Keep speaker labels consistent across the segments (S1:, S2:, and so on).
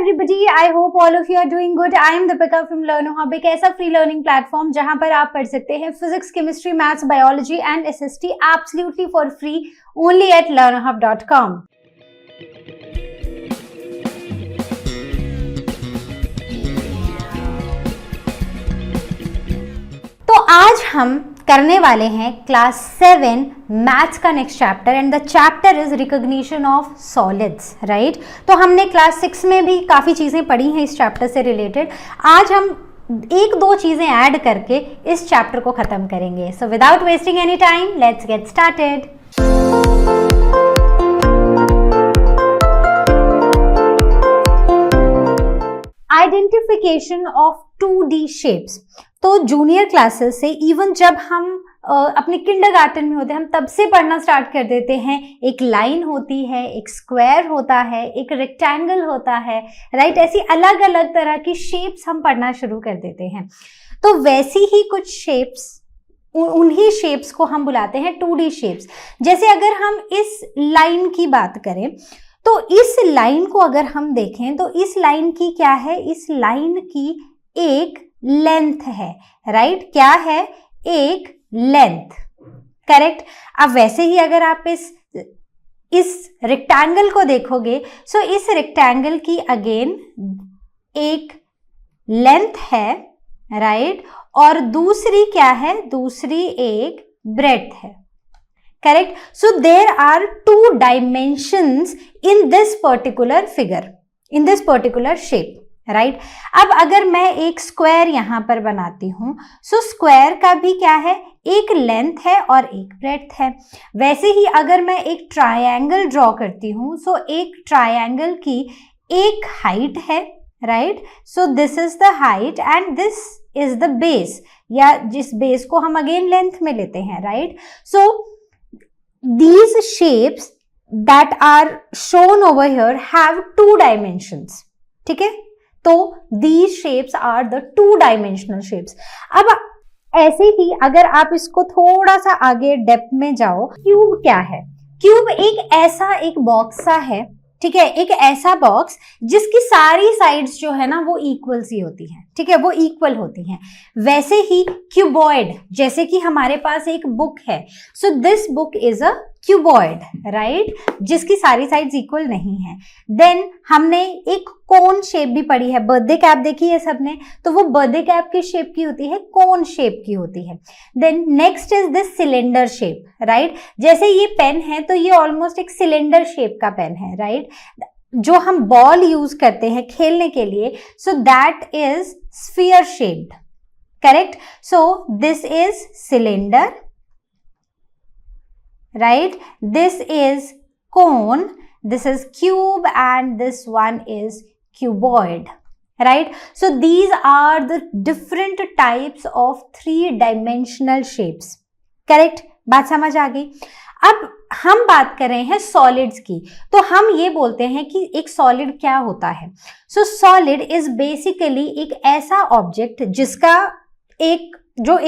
S1: everybody, I hope all of you are doing good. I am Deepika from LearnerHub, एक ऐसा free learning platform जहां पर आप पढ़ सकते हैं physics, chemistry, maths, biology and SST absolutely for free only at learnerhub.com. तो आज हम करने वाले हैं क्लास 7 मैथ्स का next chapter and the chapter is recognition of solids, right. तो हमने क्लास 6 में भी काफ़ी चीज़ें पढ़ी हैं इस चैप्टर से रिलेटेड। आज हम एक दो चीज़ें ऐड करके इस चैप्टर को ख़त्म करेंगे। So without wasting any time let's get started. Identification of 2D shapes. तो जूनियर क्लासेस से इवन जब हम अपने किंडरगार्टन में होते हैं, हम तब से पढ़ना स्टार्ट कर देते हैं। एक लाइन होती है, एक स्क्वायर होता है, एक रेक्टेंगल होता है, राइट। ऐसी अलग अलग तरह की शेप्स हम पढ़ना शुरू कर देते हैं। तो वैसी ही कुछ शेप्स, उन्हीं शेप्स को हम बुलाते हैं 2D शेप्स। जैसे अगर हम इस लाइन की बात करें तो इस लाइन को अगर हम देखें तो इस लाइन की क्या है, इस लाइन की एक लेंथ है, राइट। क्या है? एक लेंथ, करेक्ट। अब वैसे ही अगर आप इस रेक्टेंगल को देखोगे, सो इस रेक्टेंगल की अगेन एक लेंथ है, राइट, और दूसरी क्या है? दूसरी एक ब्रेड्थ है, correct. So there are 2 dimensions in this particular figure, in this particular shape, right. अब अगर मैं एक स्क्वायर यहां पर बनाती हूं, सो स्क्वायर का भी क्या है? एक लेंथ है और एक ब्रेड्थ है। वैसे ही अगर मैं एक ट्रायंगल ड्रॉ करती हूं, सो एक ट्रायंगल की एक हाइट है, right. So this is the height and this is the base, या जिस बेस को हम अगेन लेंथ में लेते हैं, right. So these shapes that are shown over here have 2 dimensions, ठीक है। तो these shapes are the 2-dimensional shapes। अब ऐसे ही अगर आप इसको थोड़ा सा आगे डेप्थ में जाओ, क्यूब क्या है? क्यूब एक ऐसा एक बॉक्स सा है, ठीक है, एक ऐसा बॉक्स जिसकी सारी साइड्स जो है ना वो इक्वल सी होती हैं, ठीक है, वो इक्वल होती हैं। वैसे ही क्यूबॉइड, जैसे कि हमारे पास एक बुक है, so this book is a cuboid, right, जिसकी सारी साइड्स इक्वल नहीं है। देन हमने एक कोन शेप भी पढ़ी है, बर्थडे कैप देखी है सबने, तो वो बर्थडे कैप की शेप की होती है, कोन शेप की होती है। Then next is this cylinder shape, right. जैसे ये पेन है तो ये ऑलमोस्ट एक सिलेंडर शेप का पेन है, राइट, जो हम बॉल यूज करते हैं खेलने के लिए, so that is sphere shaped, correct. So this is cylinder, right, this is cone, this is cube, and this one is cuboid, right. So these are the different types of 3-dimensional shapes, correct। बात समझ आ गई। अब हम बात कर रहे हैं solids की, तो हम ये बोलते हैं कि एक सॉलिड क्या होता है। सो सॉलिड इज बेसिकली एक ऐसा ऑब्जेक्ट जिसका एक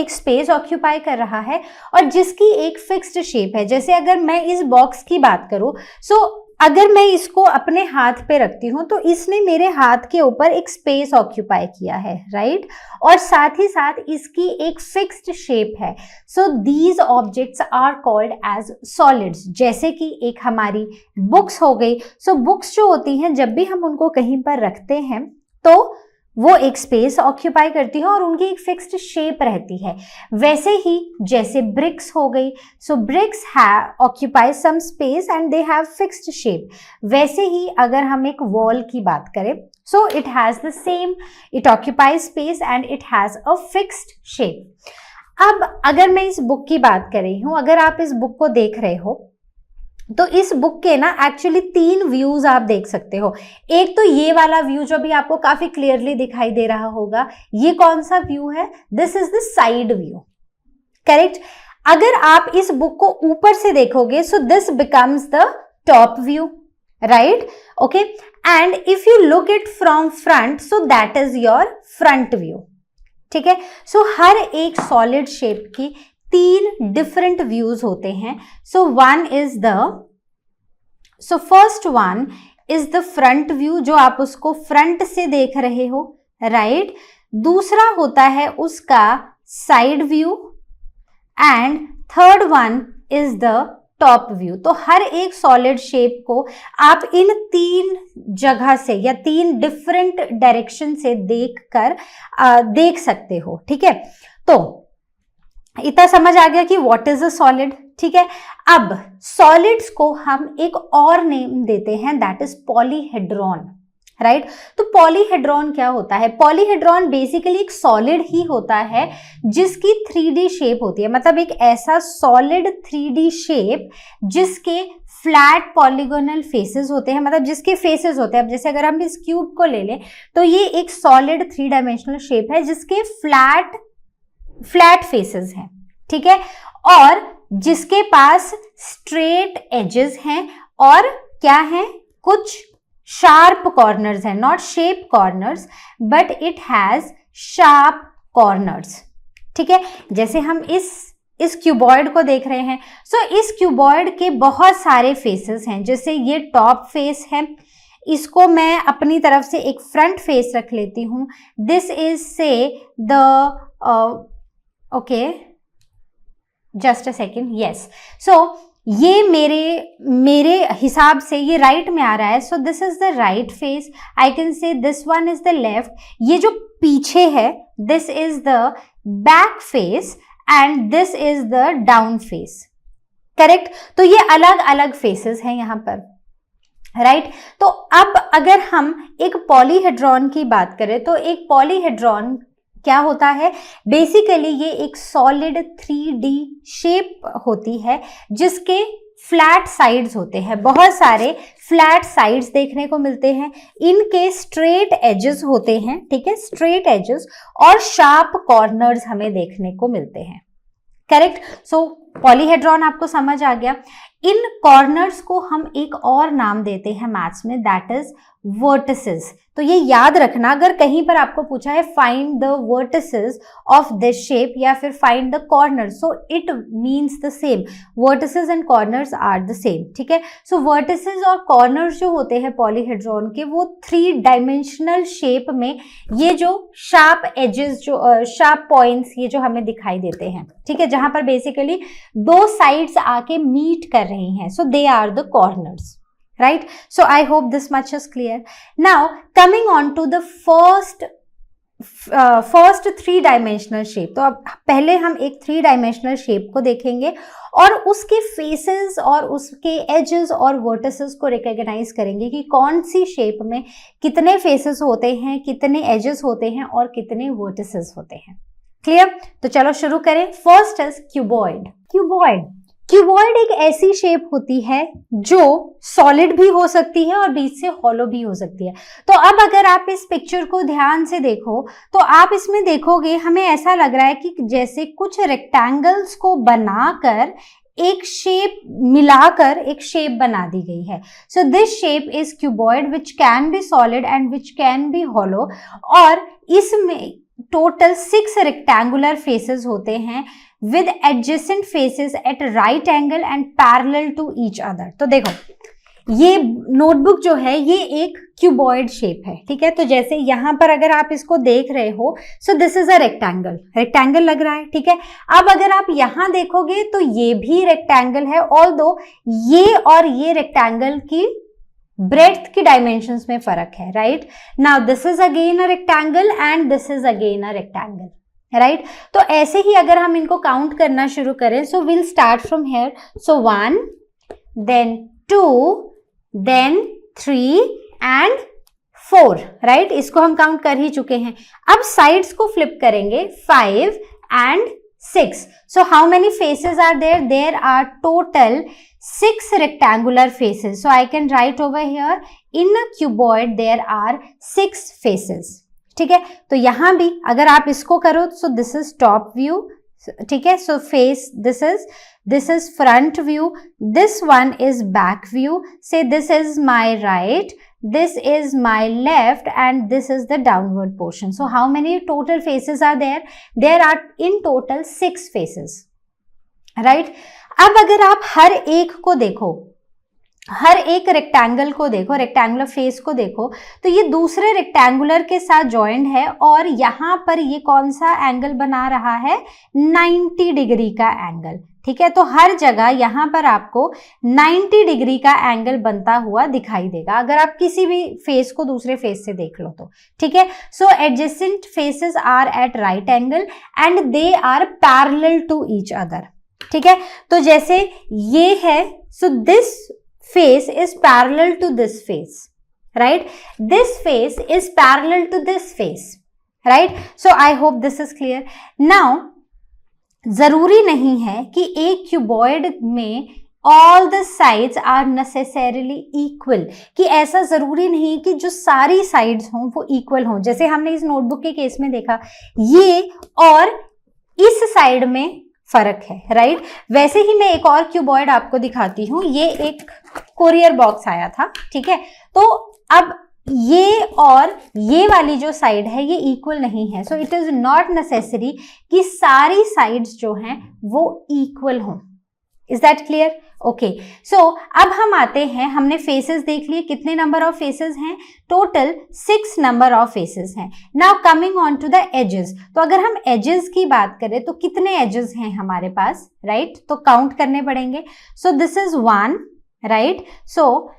S1: स्पेस ऑक्यूपाई कर रहा है और जिसकी एक फिक्स्ड शेप है। जैसे अगर मैं इस बॉक्स की बात करूं, सो अगर मैं इसको अपने हाथ पे रखती हूं तो इसने मेरे हाथ के ऊपर एक स्पेस ऑक्यूपाई किया है, राइट, और साथ ही साथ इसकी एक फिक्स्ड शेप है। So these objects are called as solids. जैसे कि एक हमारी बुक्स हो गई, सो बुक्स जो होती हैं जब भी हम उनको कहीं पर रखते हैं तो वो एक स्पेस ऑक्यूपाई करती है और उनकी एक फिक्स्ड शेप रहती है। वैसे ही जैसे ब्रिक्स हो गई, so bricks occupy some space and they have fixed shape. वैसे ही अगर हम एक वॉल की बात करें, so it has the same, it occupies space and it has a fixed shape. अब अगर मैं इस बुक की बात कर रही हूं, अगर आप इस बुक को देख रहे हो तो इस बुक के ना एक्चुअली 3 व्यूज आप देख सकते हो। एक तो ये वाला व्यू जो भी आपको काफी क्लियरली दिखाई दे रहा होगा, ये कौन सा व्यू है? This is the side view, correct. अगर आप इस बुक को ऊपर से देखोगे, so this becomes the top view, right, okay. And if you look it from front, so that is your front view, ठीक है। सो हर एक सॉलिड शेप की 3 डिफरेंट व्यूज होते हैं। So one is the, so first one is the front view, जो आप उसको front से देख रहे हो, राइट। दूसरा होता है उसका side view and third one is the top view. तो हर एक सॉलिड शेप को आप इन 3 जगह से या 3 डिफरेंट डायरेक्शन से देख सकते हो, ठीक है। तो इतना समझ आ गया कि व्हाट इज अ सॉलिड, ठीक है। अब सॉलिड्स को हम एक और नेम देते हैं, दैट इज पॉलीहेड्रॉन, राइट। तो पॉलीहेड्रॉन क्या होता है? पॉलीहेड्रॉन बेसिकली एक सॉलिड ही होता है जिसकी 3D शेप होती है, मतलब एक ऐसा सॉलिड 3D शेप जिसके फ्लैट पॉलीगोनल फेसेस होते हैं, मतलब जिसके फेसेस होते हैं। अब जैसे अगर हम इस क्यूब को ले लें तो ये एक सॉलिड 3 डायमेंशनल शेप है जिसके फ्लैट फेसेस हैं, ठीक है, और जिसके पास स्ट्रेट एजेस हैं और क्या है, कुछ शार्प कॉर्नर्स हैं, not shape corners but it has sharp corners, ठीक है। जैसे हम इस क्यूबॉइड को देख रहे हैं, सो इस क्यूबॉइड के बहुत सारे फेसेस हैं। जैसे ये टॉप फेस है, इसको मैं अपनी तरफ से एक फ्रंट फेस रख लेती हूं। This is say the okay, just a second, yes. So ये मेरे हिसाब से ये राइट में आ रहा है, so this is the right face. I can say this one is the left. ये जो पीछे है, this is the back face and this is the down face, correct. तो ये अलग अलग फेसेस हैं यहाँ पर, राइट। तो अब अगर हम एक पॉलीहेड्रॉन की बात करें तो एक पॉलीहेड्रॉन क्या होता है? बेसिकली ये एक सॉलिड 3D शेप होती है जिसके फ्लैट साइड्स होते हैं, बहुत सारे फ्लैट साइड्स देखने को मिलते हैं। इनके स्ट्रेट एजेस होते हैं, ठीक है, स्ट्रेट एजेस, और शार्प कॉर्नर्स हमें देखने को मिलते हैं, करेक्ट। सो पॉलीहेड्रॉन आपको समझ आ गया। इन कॉर्नर्स को हम एक और नाम देते हैं मैथ्स में, दैट इज वर्टिसेस। तो ये याद रखना, अगर कहीं पर आपको पूछा है find the vertices of this shape या फिर find the corner, so it means the same, vertices and corners are the same, ठीक है। सो वर्टिसेस और कॉर्नर्स जो होते हैं पॉलीहेड्रॉन के, वो 3 डायमेंशनल शेप में ये जो शार्प एजेस, जो शार्प पॉइंट्स ये जो हमें दिखाई देते हैं, ठीक है, जहां पर बेसिकली 2 साइड्स आके मीट कर रही हैं, so they are the corners, right? So I hope this much is clear. Now coming on to the first 3 dimensional shape. तो अब पहले हम एक 3 डायमेंशनल शेप को देखेंगे और उसके फेसेस और उसके एजेस और वर्टिसेस को रिकॉग्नाइज करेंगे कि कौन सी शेप में कितने फेसेस होते हैं, कितने एजेस होते हैं और कितने वर्टिसेस होते हैं। क्लियर? तो चलो शुरू करें। First is cuboid. क्यूबॉइड एक ऐसी शेप होती है जो सॉलिड भी हो सकती है और बीच से हॉलो भी हो सकती है। तो अब अगर आप इस पिक्चर को ध्यान से देखो तो आप इसमें देखोगे, हमें ऐसा लग रहा है कि जैसे कुछ रेक्टेंगल्स को बनाकर एक शेप मिलाकर एक शेप बना दी गई है। So this shape is cuboid which can be solid and which can be hollow, और इसमें टोटल 6 रेक्टेंगुलर फेसेस होते हैं with adjacent faces at right angle and parallel to each other। तो देखो ये नोटबुक जो है ये एक क्यूबॉइड शेप है, ठीक है। तो जैसे यहाँ पर अगर आप इसको देख रहे हो, सो दिस इज अ रेक्टेंगल लग रहा है, ठीक है। अब अगर आप यहाँ देखोगे तो ये भी रेक्टेंगल है, ऑल्दो ये और ये रेक्टेंगल की ब्रेड्थ की डायमेंशंस में फर्क है, right. Now this is again a rectangle and this is again a rectangle, right. तो ऐसे ही अगर हम इनको काउंट करना शुरू करें, so will start from here. So 1 then 2 then 3 and 4, right. इसको हम काउंट कर ही चुके हैं। अब साइड्स को फ्लिप करेंगे, 5 and 6। So how many faces are there? There are total 6 rectangular faces. So I can write over here, in a cuboid there are 6 faces. ठीक है, तो यहां भी अगर आप इसको करो, so this is top view, ठीक है। So face this is front view, this one is back view, say this is my right, this is my left, and this is the downward portion. So how many total faces are there? There are in total 6 faces, right? अब अगर आप हर एक को देखो, हर एक rectangle को देखो, rectangular face को देखो, तो ये दूसरे रेक्टेंगुलर के साथ जॉइंट है और यहाँ पर ये कौन सा एंगल बना रहा है, 90 डिग्री का एंगल। ठीक है, तो हर जगह यहाँ पर आपको 90 डिग्री का एंगल बनता हुआ दिखाई देगा अगर आप किसी भी फेस को दूसरे फेस से देख लो तो। ठीक है, so adjacent faces are at right angle and they are parallel to each other. ठीक है, तो जैसे ये है, so this face is parallel to this face, right? This face is parallel to this face, right? So I hope this is clear. Now जरूरी नहीं है कि एक क्यूबॉइड में all the sides are necessarily equal, कि ऐसा जरूरी नहीं कि जो सारी साइड्स हों वो इक्वल हों। जैसे हमने इस नोटबुक के केस में देखा, ये और इस साइड में फर्क है, राइट? वैसे ही मैं एक और क्यूबॉइड आपको दिखाती हूँ। ये एक कोरियर बॉक्स आया था, ठीक है, तो अब ये और ये वाली जो साइड है ये इक्वल नहीं है, so it is not necessary कि सारी साइड्स जो हैं वो इक्वल हों। Is that clear? Okay, so अब हम आते हैं, हमने फेसेस देख लिए, कितने नंबर ऑफ फेसेस हैं? टोटल 6 नंबर ऑफ फेसेस हैं। Now coming on to the edges, तो अगर हम एजेस की बात करें तो कितने एजेस हैं हमारे पास, राइट? तो काउंट करने पड़ेंगे। So this is 1, right? So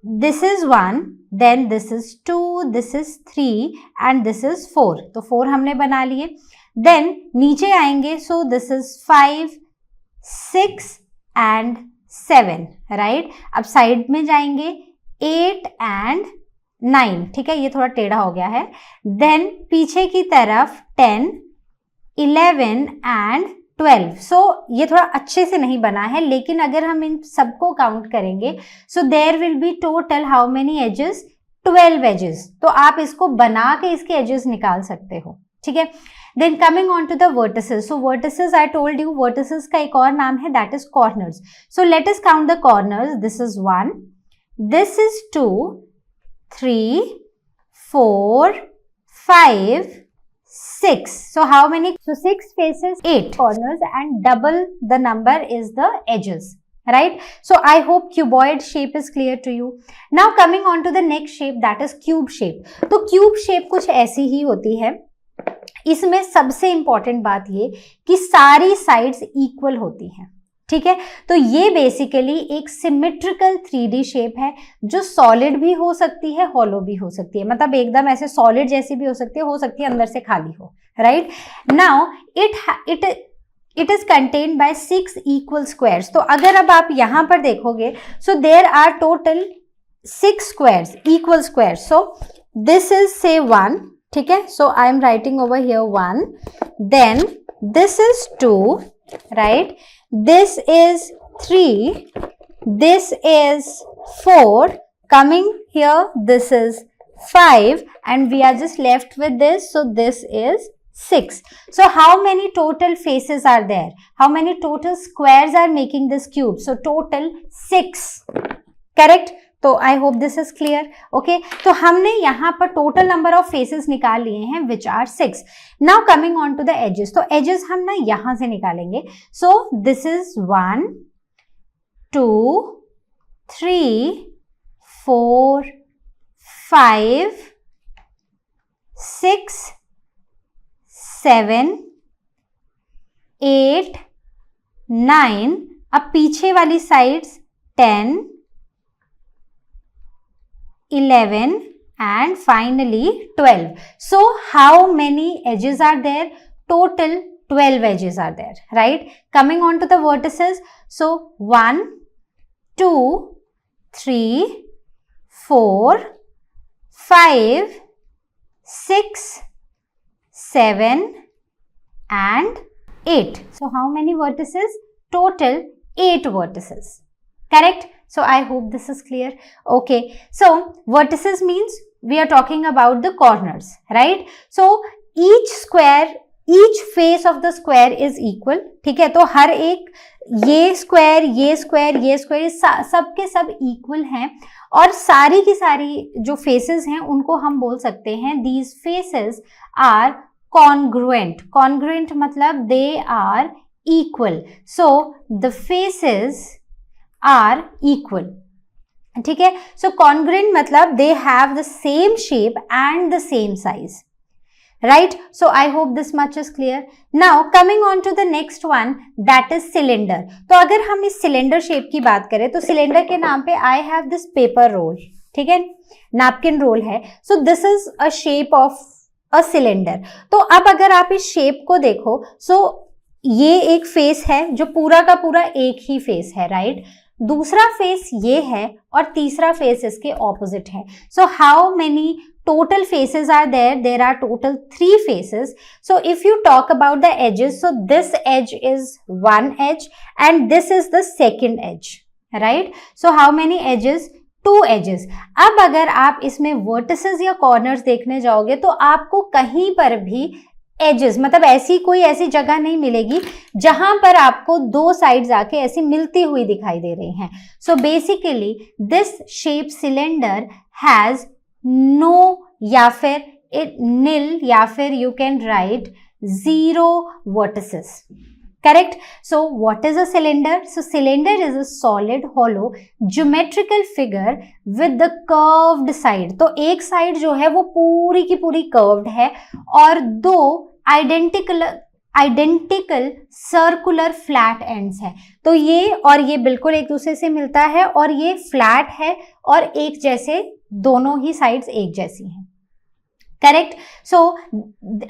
S1: this is 1, then this is 2, this is 3 and this is 4, तो 4 हमने बना लिए। देन नीचे आएंगे, so this is 5, 6 and 7, right? अब साइड में जाएंगे 8 एंड 9, ठीक है, ये थोड़ा टेढ़ा हो गया है। देन पीछे की तरफ 10, 11 एंड 12, सो ये थोड़ा अच्छे से नहीं बना है, लेकिन अगर हम इन सबको काउंट करेंगे, so there will be total how many edges? 12 edges. तो आप इसको बना के इसके एजेस निकाल सकते हो, ठीक है। Then coming on to the vertices, so vertices I told you, vertices का एक और नाम है, that is corners. So let us count the corners. This is 1, this is 2, 3, 4, 5, 6. So how many? So 6 faces, 8 corners, and double the number is the edges. Right? So I hope cuboid shape is clear to you. Now coming on to the next shape, that is cube shape. तो cube shape कुछ ऐसी ही होती है। इसमें सबसे important बात ये कि सारी साइड्स इक्वल होती हैं, ठीक है। तो ये बेसिकली एक सिमेट्रिकल 3D शेप है जो सॉलिड भी हो सकती है, हॉलो भी हो सकती है, मतलब एकदम ऐसे सॉलिड जैसी भी हो सकती है अंदर से खाली हो, right. Now it is contained by 6 equal squares. तो अगर अब आप यहां पर देखोगे, so there are total 6 squares, equal squares. So this is say 1, ठीक है, so I am writing over here 1, then this is 2, right, this is 3, this is 4, coming here this is 5 and we are just left with this, so this is 6. So how many total faces are there? How many total squares are making this cube? So total 6, correct? तो आई hope this is clear. Okay, तो हमने यहाँ पर total number of faces निकाल लिए हैं which are 6। Now coming on to the edges, तो edges हम ना यहां से निकालेंगे। सो दिस इज 1, 2, 3, 4, 5, 6, 7, 8, 9, अब पीछे वाली sides 10, 11 and finally 12. So how many edges are there? Total 12 edges are there, right? Coming on to the vertices, so 1, 2, 3, 4, 5, 6, 7 and 8. So how many vertices? Total 8 vertices, correct? So I hope this is clear. Okay, so vertices means we are talking about the corners, right? So each square, each face of the square is equal, ठीक है। तो हर एक ये square, ये square, ये square, सब के सब इक्वल हैं और सारी की सारी जो फेसेस हैं उनको हम बोल सकते हैं these faces are congruent. Congruent मतलब they are equal. So the faces are equal, ठीक है। सो कॉन्ग्रुएंट मतलब they have the same shape and the same size, right? So I hope this much is clear. Now coming on to the next one, that is cylinder. तो अगर हम इस cylinder shape की बात करें तो सिलेंडर के नाम पे I have this paper roll, ठीक है, नैपकिन रोल है. So this is a shape of a cylinder. तो अब अगर आप इस शेप को देखो, so ये एक फेस है जो पूरा का पूरा एक ही फेस है, राइट? दूसरा फेस ये है और तीसरा फेस इसके ऑपोजिट है. सो how many total faces are there? There are total 3 faces. So if you talk about the edges, so this edge is one edge and this is the second edge, right? So how many edges? 2 edges. अब अगर आप इसमें vertices या corners देखने जाओगे तो आपको कहीं पर भी edges मतलब ऐसी जगह नहीं मिलेगी जहां पर आपको 2 sides आके ऐसी मिलती हुई दिखाई दे रही हैं. So basically this shape cylinder has no या फिर nil या फिर you can write 0 vertices. Correct? So what is a cylinder? So cylinder is a solid hollow geometrical figure with the curved side. तो एक साइड जो है वो पूरी की पूरी curved है और 2 आइडेंटिकल सर्कुलर फ्लैट एंड्स है. तो ये और ये बिल्कुल एक दूसरे से मिलता है और ये फ्लैट है और एक जैसे, दोनों ही साइड्स एक जैसी हैं. Correct? So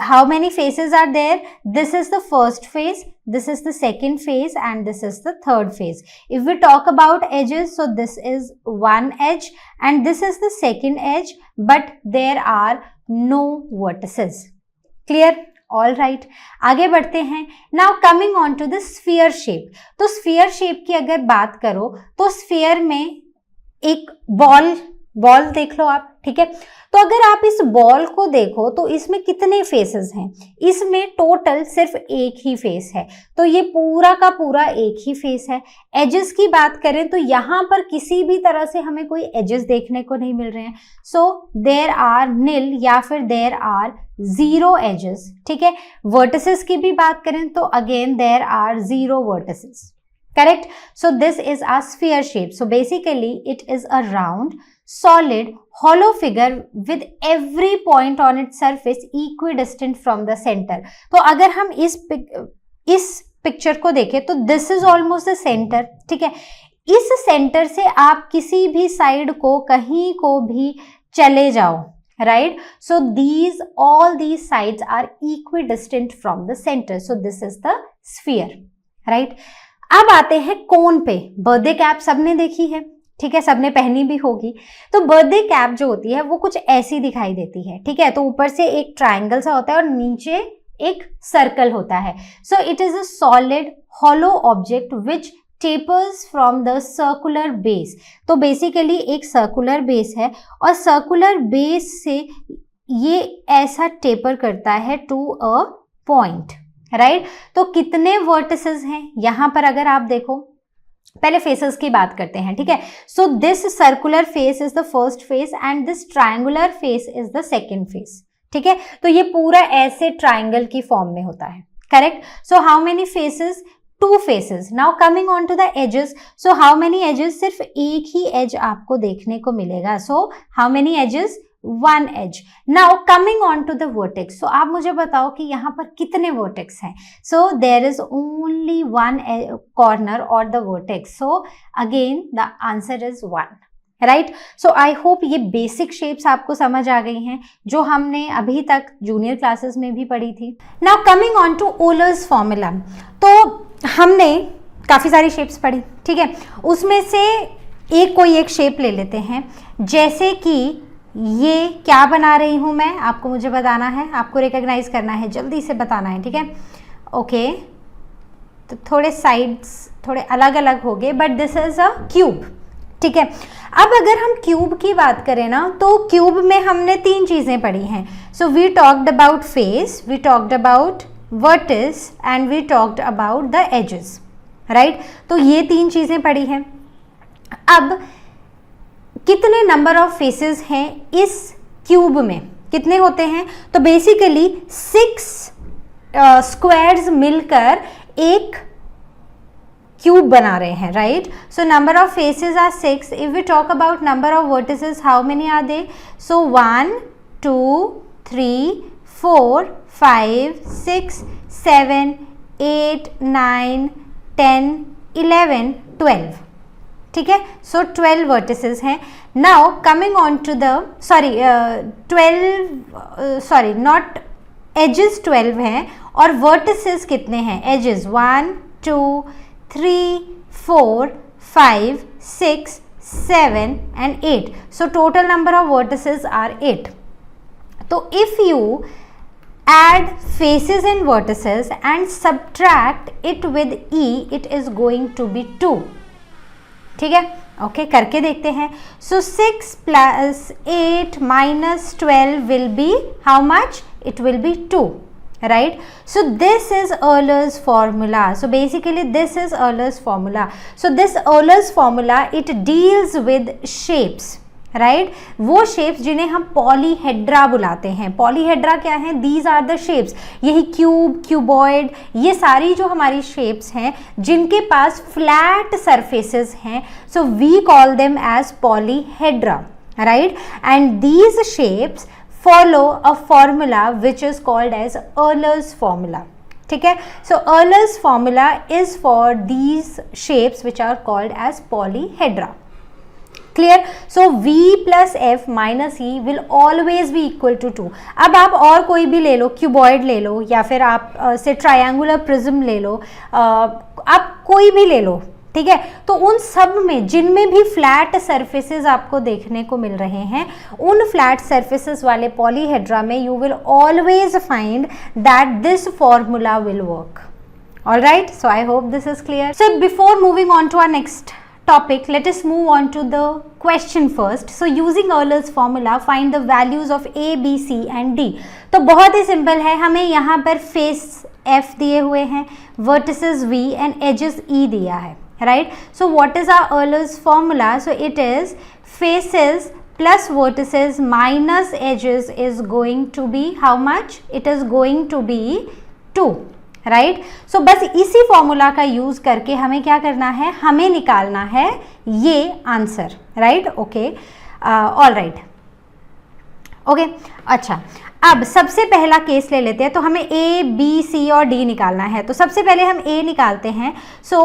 S1: how many faces are there? This is the first face, this is the second face and this is the third face. If we talk about edges, so this is one edge and this is the second edge, but there are no vertices. Clear? All right, आगे बढ़ते हैं. Now coming on to the sphere shape. तो sphere shape की अगर बात करो तो sphere में एक बॉल देख लो आप, ठीक है. तो अगर आप इस बॉल को देखो तो इसमें कितने फेसेस हैं? इसमें टोटल सिर्फ एक ही फेस है. तो ये पूरा का पूरा एक ही फेस है. एजेस की बात करें तो यहाँ पर किसी भी तरह से हमें कोई एजेस देखने को नहीं मिल रहे हैं. सो देयर आर निल या फिर देयर आर 0 एजेस, ठीक है. वर्टिसेस की भी बात करें तो again there are 0 vertices. Correct? So this is a sphere shape. So basically it is a round, solid, hollow figure with every point on its surface equidistant from the center. तो अगर हम इस picture को देखें तो this is almost the center, ठीक है. इस सेंटर से आप किसी भी साइड को कहीं को भी चले जाओ, right? So all these sides are equidistant from the center. So this is the sphere, right? अब आते हैं कोन पे. बर्थडे कैप सबने देखी है, ठीक है, सबने पहनी भी होगी. तो बर्थडे कैप जो होती है वो कुछ ऐसी दिखाई देती है, ठीक है. तो ऊपर से एक ट्रायंगल सा होता है और नीचे एक सर्कल होता है. So it is a solid hollow object which tapers from the circular base. तो बेसिकली एक सर्कुलर बेस है और सर्कुलर बेस से ये ऐसा टेपर करता है टू अ पॉइंट, राइट? तो कितने वर्टिसेस हैं यहाँ पर अगर आप देखो, पहले फेसेस की बात करते हैं, ठीक है. So this circular face is the first face and this triangular face is the second face, ठीक है. तो ये पूरा ऐसे ट्रायंगल की फॉर्म में होता है. Correct? So how many faces? 2 faces. Now coming on to the edges. So how many edges? सिर्फ एक ही एज आपको देखने को मिलेगा. So how many edges? 1 edge. Now coming on to the vertex. So आप मुझे बताओ कि यहाँ पर कितने vertex हैं? So there is only 1 corner or the vertex. So again the answer is 1. Right? So I hope ये basic shapes आपको समझ आ गई हैं जो हमने अभी तक जूनियर क्लासेस में भी पढ़ी थी. Now coming on to Euler's formula. तो हमने काफ़ी सारी shapes पढ़ी, ठीक है. उसमें से कोई एक shape ले लेते हैं. जैसे कि ये क्या बना रही हूँ मैं, आपको मुझे बताना है, आपको रिकॉग्नाइज करना है, जल्दी से बताना है, ठीक है. ओके, तो थोड़े साइड्स थोड़े अलग अलग हो गए, but this is a cube, ठीक है. अब अगर हम क्यूब की बात करें ना तो क्यूब में हमने 3 चीज़ें पढ़ी हैं. So we talked about face, we talked about vertex and we talked about the edges, right. तो ये 3 चीज़ें पढ़ी हैं. अब कितने नंबर ऑफ फेसेस हैं इस क्यूब में, कितने होते हैं? तो बेसिकली 6 स्क्वायर्स मिलकर एक क्यूब बना रहे हैं, right. So number of faces are 6. If we talk about number of vertices, how many are they? So 1 2 3 4 5 6 7 8 9 10 11 12. ठीक है. सो 12 वर्टिसेस हैं. Now coming on to the 12 not edges 12 हैं और वर्टिसेस कितने हैं? Edges 1 2 3 4 5 6 7 and 8. So total number of vertices are 8. So if you add faces and vertices and subtract it with e, it is going to be 2. ठीक है. Okay, करके देखते हैं. सो 6 plus 8 minus 12 will be how much? It will be 2, right? So this is Euler's formula. So basically this is Euler's formula. So this Euler's formula, it deals with shapes, right. वो shapes जिन्हें हम polyhedra बुलाते हैं. Polyhedra क्या है? These are the shapes. यही cube, cuboid, ये सारी जो हमारी शेप्स हैं जिनके पास फ्लैट सरफेसेस हैं, so we call them as polyhedra, right. And these shapes follow a formula which is called as Euler's formula. ठीक है. सो Euler's formula is for these shapes which are called as polyhedra. Clear. So v plus F minus E will always be equal to 2. अब आप और कोई भी ले लो, cuboid ले लो या फिर आप से ट्रायंगुलर प्रिज्म ले लो, आप कोई भी ले लो, ठीक है. तो उन सब में जिनमें भी फ्लैट सरफेसेस आपको देखने को मिल रहे हैं, उन फ्लैट सरफेसेस वाले पॉलीहेड्रा में you will always find that this formula will work. Alright. So I hope this is clear. So before moving on to our next topic, let us move on to the question first. So using Euler's formula, find the values of A, B, C and D. तो बहुत ही simple है. हमें यहाँ पर face F दिए हुए हैं, vertices V and edges E दिया है, right? So what is our Euler's formula? So it is faces plus vertices minus edges is going to be how much? It is going to be 2. Right. सो बस इसी formula का use करके हमें क्या करना है? हमें निकालना है ये answer, right. Okay, all right. Okay, अच्छा. अब सबसे पहला केस ले लेते हैं. तो हमें ए, बी, सी और डी निकालना है. तो सबसे पहले हम ए निकालते हैं. So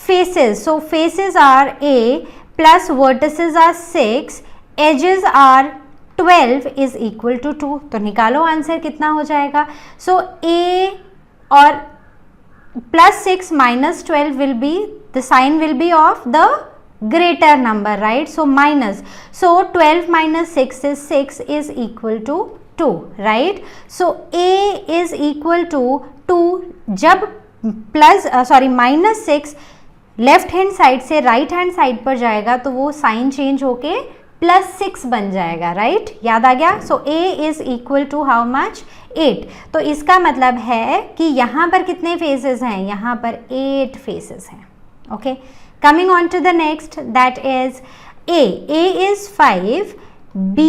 S1: faces, so faces are a plus vertices are 6, edges are 12 is equal to 2. तो निकालो आंसर कितना हो जाएगा. सो ए और plus 6 minus 12 will be, the sign will be of the greater number, right? So minus, so 12 minus 6 is equal to 2, right? So A is equal to 2. जब plus minus 6 left hand side से right hand side पर जाएगा तो वो sign change होके +6 बन जाएगा, right. याद आ गया. So A is equal to how much? 8. तो इसका मतलब है कि यहाँ पर कितने फेसेस हैं? यहाँ पर 8 फेसेस हैं. Okay, coming on to the next, that is A. A is 5, B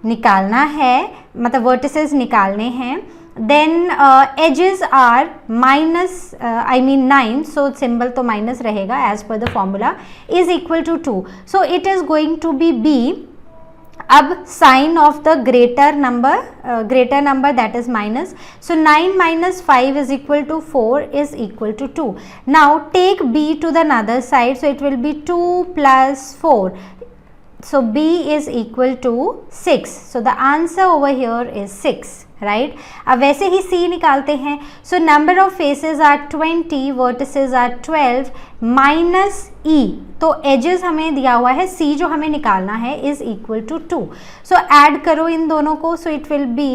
S1: निकालना है, मतलब वर्टिसेस निकालने हैं. Then edges are minus, I mean 9, so symbol तो माइनस रहेगा as per the formula, is equal to 2. So it is going to be B. अब sign of the greater number that is minus. So 9 minus 5 is equal to 4 is equal to 2. Now take B to the other side, so it will be 2 plus 4. So B is equal to 6. So the answer over here is 6, right? अब वैसे ही C निकालते हैं. So number of faces are 20, vertices are 12 minus E. तो edges हमें दिया हुआ है, C जो हमें निकालना है is equal to 2. So add करो इन दोनों को, so it will be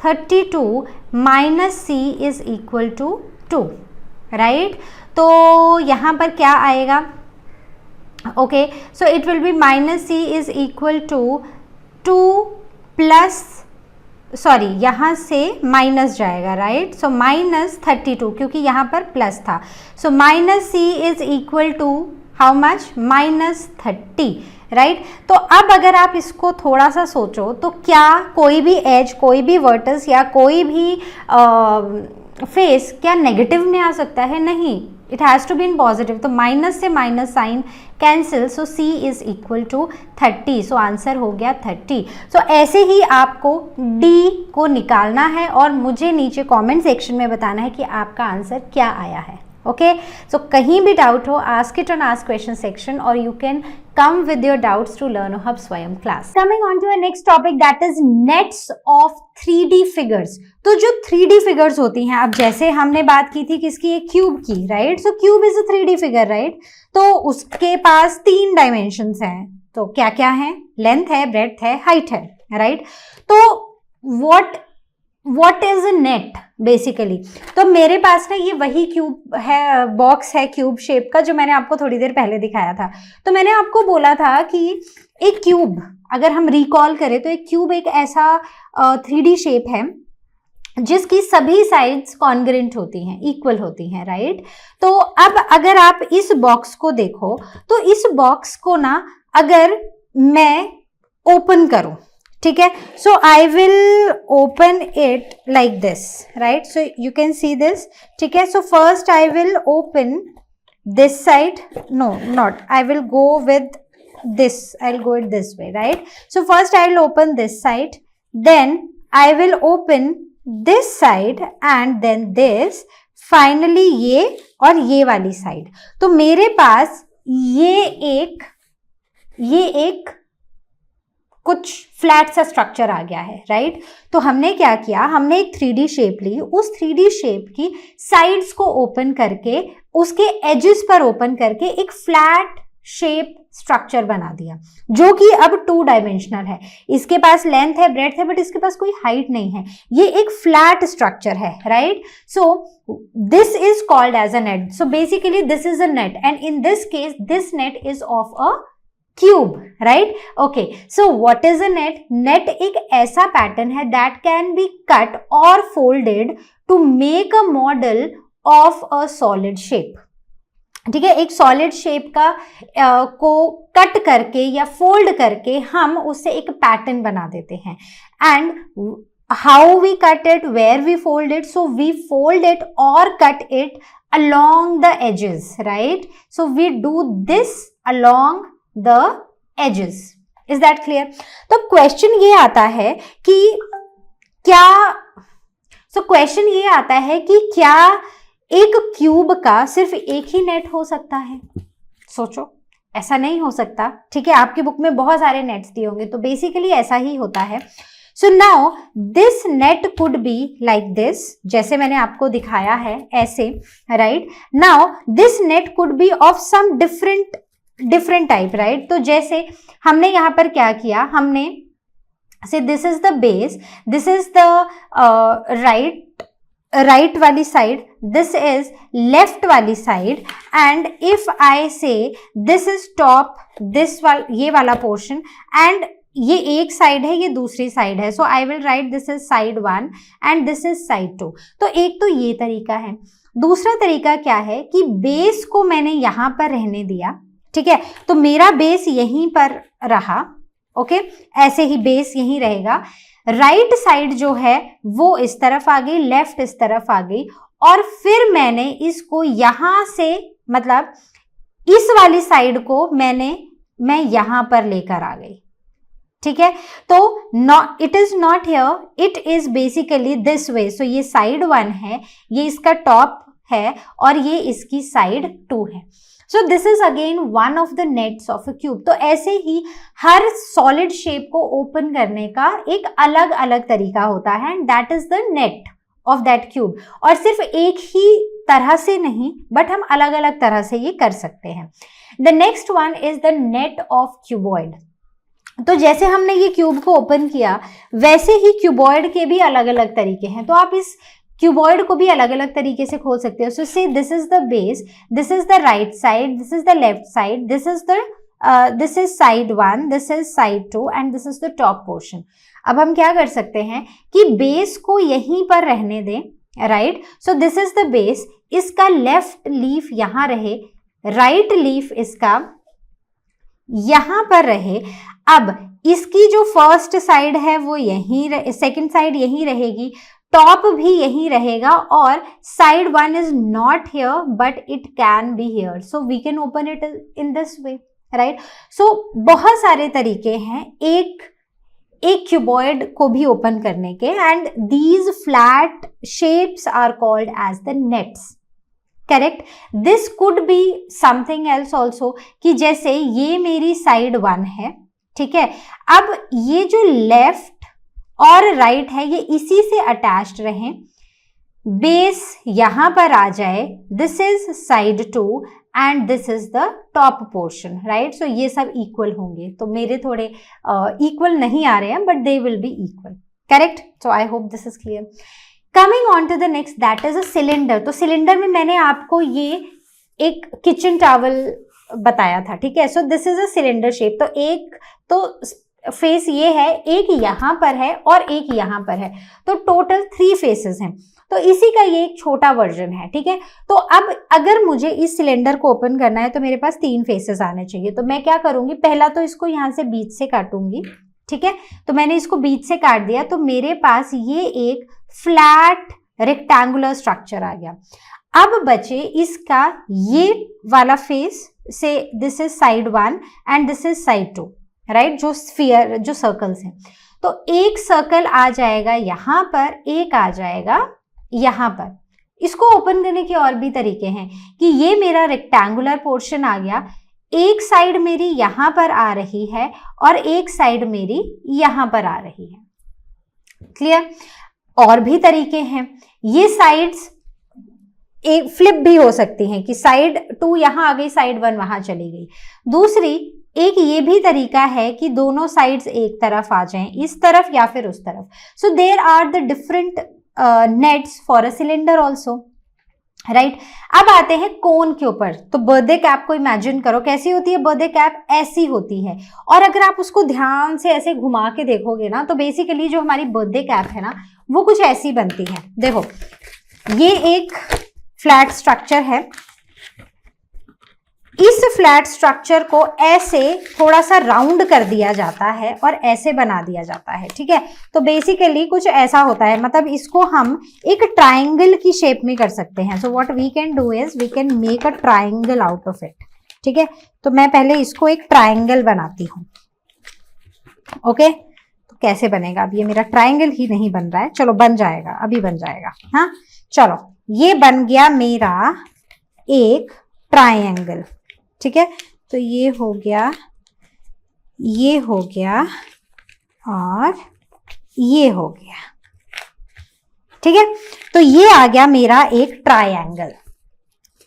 S1: 32 minus C is equal to 2, right? तो यहाँ पर क्या आएगा? Okay, so it will be minus C is equal to 2 plus, sorry यहाँ से माइनस जाएगा, राइट. सो माइनस 32 क्योंकि यहाँ पर प्लस था. So minus C is equal to how much? Minus 30, right. तो अब अगर आप इसको थोड़ा सा सोचो तो क्या कोई भी एज, कोई भी वर्टिस या कोई भी फेस क्या नेगेटिव में आ सकता है? नहीं. It has to be in positive, तो माइनस से minus sign cancel, so C is equal to 30, सो आंसर हो गया 30। सो ऐसे ही आपको D को निकालना है और मुझे नीचे कमेंट सेक्शन में बताना है कि आपका आंसर क्या आया है। ओके, सो कहीं भी डाउट हो, ask it on ask question section, और you can come with your doubts to LearnoHub Swayam class. Coming on to our next topic, that is nets of 3D figures. तो जो 3D figures होती हैं, अब जैसे हमने बात की थी किसकी, एक क्यूब की, right? So cube is a 3D figure, right? तो उसके पास 3 डायमेंशंस हैं, तो क्या क्या है? लेंथ है, ब्रेड्थ है, हाइट है, राइट? तो what is a net basically? तो मेरे पास ना ये वही क्यूब है, बॉक्स है क्यूब शेप का, जो मैंने आपको थोड़ी देर पहले दिखाया था। तो मैंने आपको बोला था कि एक क्यूब, अगर हम रिकॉल करें तो एक क्यूब एक ऐसा 3D शेप है जिसकी सभी साइड्स कॉन्ग्रेंट होती हैं, इक्वल होती हैं, राइट? तो अब अगर आप इस बॉक्स को देखो, तो इस बॉक्स को ना अगर मैं ओपन करूं, ठीक है, so I will open it like this, right? So you can see this, ठीक है? So first I will open this side, no not, I will go with this, I'll go it this way, right? So first I will open this side, then I will open this side and then this, finally ये और ये वाली side. तो मेरे पास ये एक कुछ flat सा स्ट्रक्चर आ गया है, राइट? तो हमने क्या किया, हमने एक 3D शेप ली, उस 3D शेप की साइड्स को ओपन करके, उसके एजेस पर ओपन करके एक फ्लैट शेप स्ट्रक्चर बना दिया, जो कि अब 2 डायमेंशनल है। इसके पास लेंथ है, ब्रेड्थ है, बट इसके पास कोई हाइट नहीं है। ये एक फ्लैट स्ट्रक्चर है, right? So this is called as a net. So basically this is a net, and in this case this net is of a cube, right? Okay, so what is a net? Net एक ऐसा pattern है that can be cut और folded to make a model of a solid shape. ठीक है, एक solid shape का को cut करके या फोल्ड करके हम उससे एक पैटर्न बना देते हैं। And how we cut it, where we fold it? So we fold it और cut it along the edges, right? So we do this along the edges. Is that clear? तो question ये आता है कि क्या एक क्यूब का सिर्फ एक ही नेट हो सकता है? सोचो, ऐसा नहीं हो सकता। ठीक है, आपकी बुक में बहुत सारे नेट्स दिए होंगे, तो बेसिकली ऐसा ही होता है। So now this net could be like this, जैसे मैंने आपको दिखाया है ऐसे, right? Now this net could be of some different type, right? तो जैसे हमने यहाँ पर क्या किया, हमने say this is the base, this is the right वाली साइड, दिस इज लेफ्ट वाली side, and if I say this is top, this ये वाला पोर्शन, एंड ये एक साइड है, ये दूसरी साइड है। So I will write this is side 1 and this is side 2। तो एक तो ये तरीका है। दूसरा तरीका क्या है कि बेस को मैंने यहां पर रहने दिया, ठीक है? तो मेरा बेस यहीं पर रहा, ओके? ऐसे ही बेस यहीं रहेगा। राइट साइड जो है वो इस तरफ आ गई, लेफ्ट इस तरफ आ गई, और फिर मैंने इसको यहां से, मतलब इस वाली साइड को मैं यहां पर लेकर आ गई। ठीक है, तो it is not here, it is basically this way. So ये साइड 1 है, ये इसका टॉप है, और ये इसकी साइड 2 है। So this is again one of the nets of a cube. तो ऐसे ही हर सॉलिड शेप को ओपन करने का एक अलग अलग तरीका होता है, and that is the net of that cube. और सिर्फ एक ही तरह से नहीं, बट हम अलग अलग तरह से ये कर सकते हैं। The next one is the net of cuboid. तो जैसे हमने ये क्यूब को ओपन किया, वैसे ही क्यूबॉइड के भी अलग अलग तरीके हैं। तो आप इस क्यूबॉइड को भी अलग अलग तरीके से खोल सकते हो। सो से this is the base, this is the right side, this is the left side, this is side 1, this is side 2, and this is the top portion. अब हम क्या कर सकते हैं कि बेस को यहीं पर रहने दें, right? So this is the base, इसका लेफ्ट लीफ यहां रहे, राइट लीफ इसका यहां पर रहे। अब इसकी जो फर्स्ट साइड है वो यहीं, सेकंड साइड यहीं रहेगी, टॉप भी यही रहेगा और side 1 is not here but it can be here, so we can open it in this way, right. So बहुत सारे तरीके हैं एक क्यूबॉइड को भी ओपन करने के, and these flat shapes are called as the nets, correct. This could be something else also, कि जैसे ये मेरी साइड 1 है, ठीक है। अब ये जो लेफ्ट और राइट है ये इसी से अटैच्ड रहें, बेस यहां पर आ जाए, this is side 2 and this is the top portion, right. So ये सब इक्वल होंगे, तो मेरे थोड़े इक्वल नहीं आ रहे हैं but they will be equal, correct. So I hope this is clear. Coming on to the next, that is a cylinder. तो सिलेंडर में मैंने आपको ये एक किचन टॉवल बताया था, ठीक है। So this is a cylinder shape. तो एक तो फेस ये है, एक यहाँ पर है और एक यहाँ पर है, तो टोटल 3 फेसेस हैं। तो इसी का ये एक छोटा वर्जन है, ठीक है। तो अब अगर मुझे इस सिलेंडर को ओपन करना है तो मेरे पास 3 फेसेस आने चाहिए। तो मैं क्या करूंगी, पहला तो इसको यहाँ से बीच से काटूंगी, ठीक है। तो मैंने इसको बीच से काट दिया, तो मेरे पास ये एक फ्लैट रेक्टेंगुलर स्ट्रक्चर आ गया। अब बचे इसका ये वाला फेस से, this is side 1 and this is side 2, right, जो स्फीयर, जो सर्कल्स हैं। तो एक सर्कल आ जाएगा यहाँ पर, एक आ जाएगा यहाँ पर। इसको ओपन करने के और भी तरीके हैं कि ये मेरा रेक्टेंगुलर पोर्शन आ गया, एक साइड मेरी यहाँ पर आ रही है और एक साइड मेरी यहाँ पर आ रही है, क्लियर। और भी तरीके हैं, ये साइड्स एक फ्लिप भी हो सकती हैं कि साइड 2 यहाँ आ गई, साइड 1 वहां चली गई। दूसरी एक ये भी तरीका है कि दोनों साइड्स एक तरफ आ जाएं, इस तरफ या फिर उस तरफ। So there are the different nets for a cylinder also, right. अब आते हैं कोन के ऊपर। तो बर्थडे कैप को इमेजिन करो, कैसी होती है बर्थडे कैप, ऐसी होती है। और अगर आप उसको ध्यान से ऐसे घुमा के देखोगे ना, तो बेसिकली जो हमारी बर्थडे कैप है ना, वो कुछ ऐसी बनती है। देखो, ये एक फ्लैट स्ट्रक्चर है, इस फ्लैट स्ट्रक्चर को ऐसे थोड़ा सा राउंड कर दिया जाता है और ऐसे बना दिया जाता है, ठीक है। तो बेसिकली कुछ ऐसा होता है, मतलब इसको हम एक ट्राइंगल की शेप में कर सकते हैं। So what we can do is we can make a triangle out of it, ठीक है। तो मैं पहले इसको एक ट्राइंगल बनाती हूँ, ओके। तो कैसे बनेगा, अब ये मेरा ट्राइंगल ही नहीं बन रहा है, चलो बन जाएगा, अभी बन जाएगा। हाँ चलो, ये बन गया मेरा एक ट्राइंगल, ठीक है। तो ये हो गया और ये हो गया, ठीक है। तो ये आ गया मेरा एक ट्रायंगल,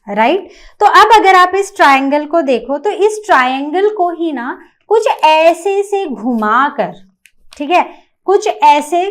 S1: राइट। तो अब अगर आप इस ट्रायंगल को देखो, तो इस ट्रायंगल को ही ना कुछ ऐसे से घुमाकर, ठीक है, कुछ ऐसे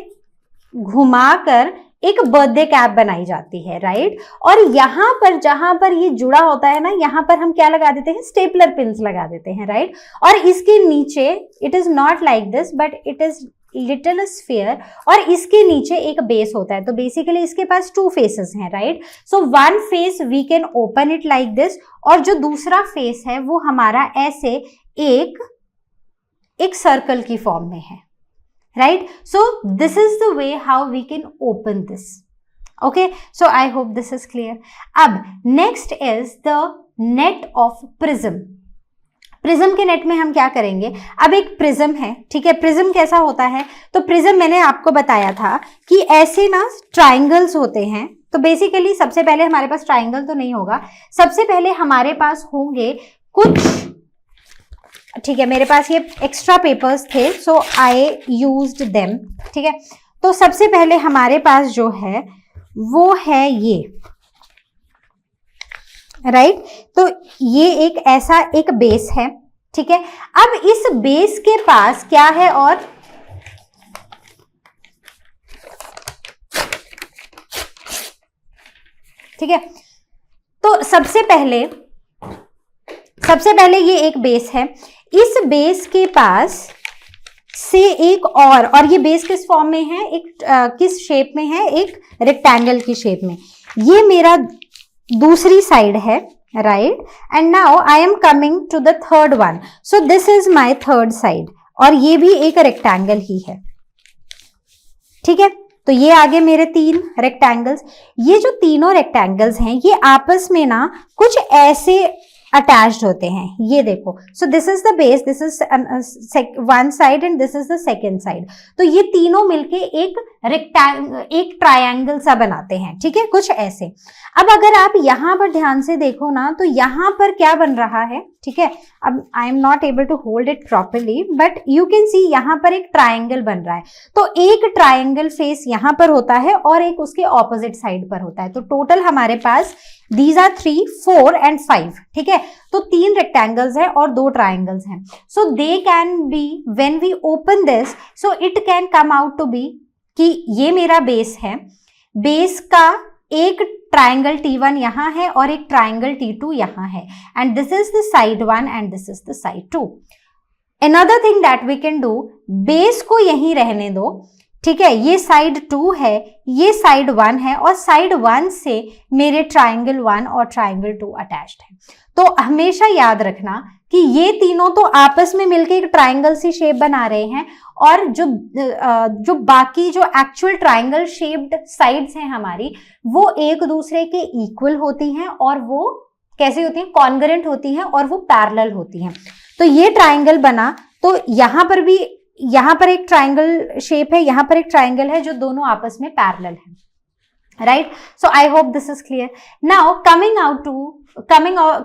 S1: घुमाकर एक बर्थडे कैप बनाई जाती है, राइट। और यहाँ पर जहां पर ये जुड़ा होता है ना, यहाँ पर हम क्या लगा देते हैं, स्टेपलर पिन्स लगा देते हैं, राइट। और इसके नीचे it is not like this but it is little sphere, और इसके नीचे एक बेस होता है। तो बेसिकली इसके पास 2 फेसेस हैं, right. So 1 face we can open it like this, और जो दूसरा फेस है वो हमारा ऐसे एक सर्कल की फॉर्म में है, right. So this is the way how we can open this, okay. So I hope this is clear. अब next is the net of prism. Prism के नेट में हम क्या करेंगे, अब एक प्रिज्म है, ठीक है। प्रिज्म कैसा होता है, तो प्रिज्म मैंने आपको बताया था कि ऐसे ना ट्राइंगल्स होते हैं। तो बेसिकली सबसे पहले हमारे पास ट्राइंगल तो नहीं होगा, सबसे पहले हमारे पास होंगे कुछ, ठीक है, मेरे पास ये एक्स्ट्रा पेपर्स थे, सो आई यूज्ड देम, ठीक है। तो सबसे पहले हमारे पास जो है वो है ये, राइट। तो ये एक ऐसा एक बेस है, ठीक है। अब इस बेस के पास क्या है, और ठीक है। तो सबसे पहले ये एक बेस है, इस बेस के पास से एक और ये बेस किस फॉर्म में है, किस शेप में है, एक रेक्टेंगल की शेप में। ये मेरा दूसरी साइड है, right. And now I am coming to the third one, so this is my third side, और ये भी एक रेक्टेंगल ही है, ठीक है। तो ये आगे मेरे 3 रेक्टेंगल्स, ये जो तीनों रेक्टेंगल्स हैं ये आपस में ना कुछ ऐसे अटैच्ड होते हैं, ये देखो। सो this is the base, this is one side and this is the second side. तो ये तीनों मिलके एक ट्रायंगल सा बनाते हैं, ठीक है, कुछ ऐसे। अब अगर आप यहां पर ध्यान से देखो ना, तो यहां पर क्या बन रहा है, ठीक है, अब I am not able to hold it properly but you can see यहाँ पर एक ट्रायंगल बन रहा है। तो एक ट्रायंगल फेस यहाँ पर होता है और एक उसके ऑपोजिट साइड पर होता है। तो टोटल हमारे पास these are 3, 4 and 5, ठीक है। तो 3 रेक्टेंगल्स हैं और 2 ट्राइंगल्स हैं। So they can be, when we open this, so it can come out to be कि ये मेरा बेस है, बेस का एक ट्राइंगल T1 यहाँ है और एक ट्राइंगल T2 यहाँ है, and this is the side 1 and this is the side 2। Another thing that we can do, base को यहीं रहने दो, ठीक है, ये साइड 2 है, ये साइड 1 है और साइड 1 से मेरे ट्राइंगल 1 और ट्राइंगल 2 अटैच्ड है। तो हमेशा याद रखना कि ये तीनों तो आपस में मिलकर एक ट्राइंगल सी शेप बना रहे हैं, और जो बाकी जो एक्चुअल ट्राइंगल शेप्ड साइड्स हैं हमारी, वो एक दूसरे के इक्वल होती हैं और वो कैसी होती हैं, कॉन्ग्रुएंट होती हैं और वो पैरेलल होती हैं। तो ये ट्राइंगल बना, तो यहाँ पर भी, यहाँ पर एक ट्राइंगल शेप है, यहाँ पर एक ट्राइंगल है, जो दोनों आपस में पैरेलल है, right. So I hope this is clear. Now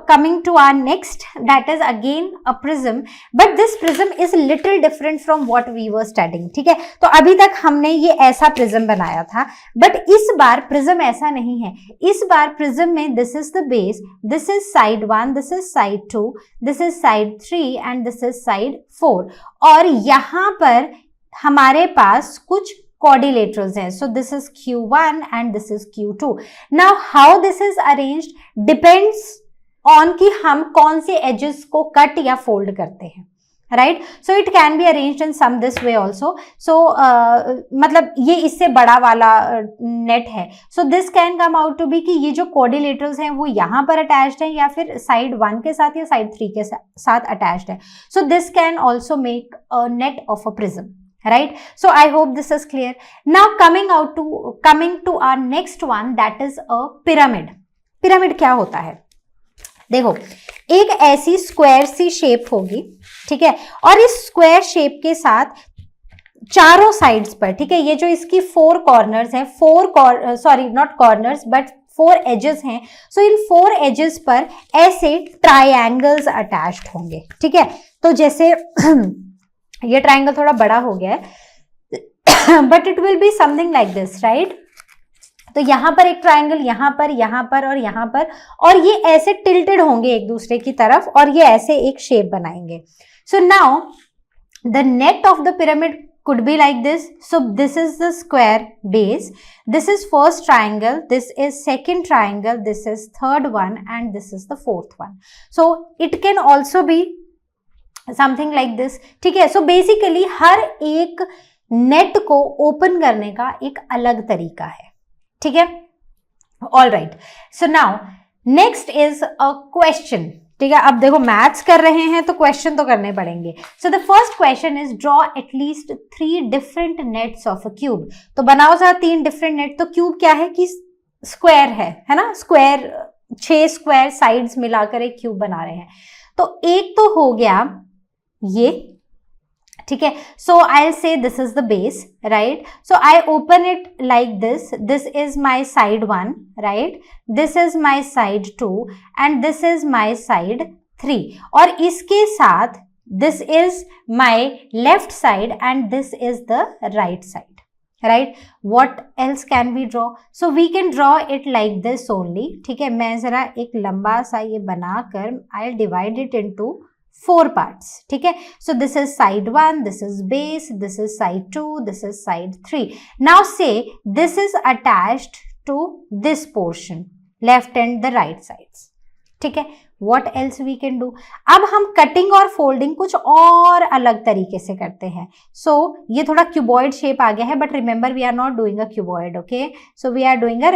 S1: coming to our next, that is again a prism, but this prism is little different from what we were studying, ठीक है। तो अभी तक हमने ये ऐसा प्रिज्म बनाया था, बट इस बार प्रिज्म ऐसा नहीं है। इस बार प्रिज्म में this is the base, this is side 1, this is side 2, this is side 3 and this is side 4, और यहाँ पर हमारे पास कुछ quadrilaterals हैं. So this is Q1 and this is Q2. Now how this is arranged depends on कि हम कौन से edges को cut या fold करते हैं, right? So it can be arranged in some this way also. So मतलब ये इससे बड़ा वाला net है. So this can come out to be कि ये जो quadrilaterals हैं वो यहाँ पर attached हैं या फिर side 1 के साथ या side 3 के साथ attached है. So this can also make a net of a prism. Right? So I hope this is clear. Now coming to our next one, that is a pyramid. Pyramid क्या होता है? देखो, एक ऐसी स्क्वायर सी shape होगी, ठीक है, और इस स्क्वायर शेप के साथ चारों साइड्स पर, ठीक है, ये जो इसकी 4 कॉर्नर्स हैं, 4 एजेस हैं, सो इन 4 एजेस पर ऐसे ट्रायंगल्स अटैच्ड होंगे, ठीक है। तो जैसे ये ट्रायंगल थोड़ा बड़ा हो गया है, but it will be something like this, right. तो यहाँ पर एक ट्रायंगल, यहाँ पर और यहाँ पर, और ये ऐसे टिल्टेड होंगे एक दूसरे की तरफ, और ये ऐसे एक शेप बनाएंगे। So now the net of the pyramid could be like this. So this is the square base, this is first triangle, this is second triangle, this is third one, and this is the fourth one. So it can also be something like this, ठीक है। So basically हर एक net को open करने का एक अलग तरीका है, ठीक है। All right, so now next is a question, ठीक है। अब देखो मैथ्स कर रहे हैं तो क्वेश्चन तो करने पड़ेंगे। So the first question is draw at least 3 different nets of a cube. तो बनाओ जरा 3 डिफरेंट नेट। तो क्यूब क्या है कि स्क्वायर है ना, स्क्वायर, 6 स्क्वायर साइड्स मिलाकर एक क्यूब बना रहे हैं। तो एक तो हो गया ये, ठीक है। So I say this is the base, right. So I open it like this, this is my side 1, right, this is my side 2 and this is my side 3, और इसके साथ this is my left side and this is the right side, right. What else can we draw? So we can draw it like this only, ठीक है। मैं जरा एक लंबा सा ये बनाकर I divide it into 4 parts, ठीक है। So this is side 1, this is base, this is side 2, this is side 3. Now say this is attached to this portion, left and the right sides, ठीक है। What else we can do? अब हम cutting और folding कुछ और अलग तरीके से करते हैं। So ये थोड़ा क्यूबॉइड शेप आ गया है, but remember we are not doing a cuboid, okay? So we are doing a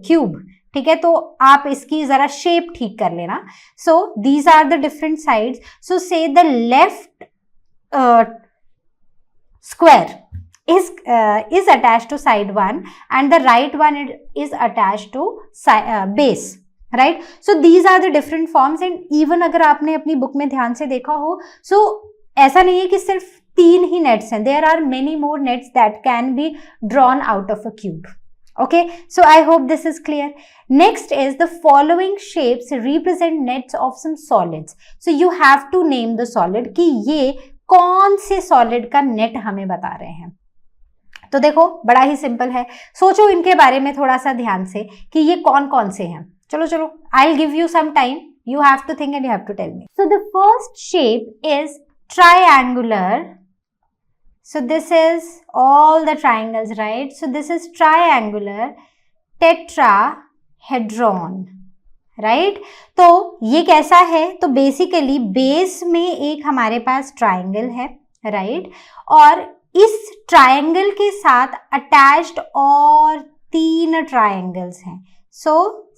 S1: cube, ठीक है। तो आप इसकी जरा शेप ठीक कर लेना। So these are the different sides. So say the left square is attached to side 1 and the right one is attached to base, right? So these are the different forms and even अगर आपने अपनी book में ध्यान से देखा हो, so ऐसा नहीं है कि सिर्फ 3 ही नेट्स हैं, there are many more nets that can be drawn out of a cube. Okay, so I hope this is clear. Next is the following shapes represent nets of some solids. So you have to name the solid कि ये कौन से solid का net हमें बता रहे हैं. तो देखो बड़ा ही सिंपल है, सोचो इनके बारे में थोड़ा सा ध्यान से कि ये कौन कौन से हैं. चलो I'll give you some time, you have to think and you have to tell me. So the first shape is triangular. So this is all the triangles, right? So this is triangular tetrahedron, right? तो ये कैसा है? तो basically base में एक हमारे पास triangle है, right? और इस ट्राइंगल के साथ अटैच्ड और 3 ट्राइंगल्स हैं. So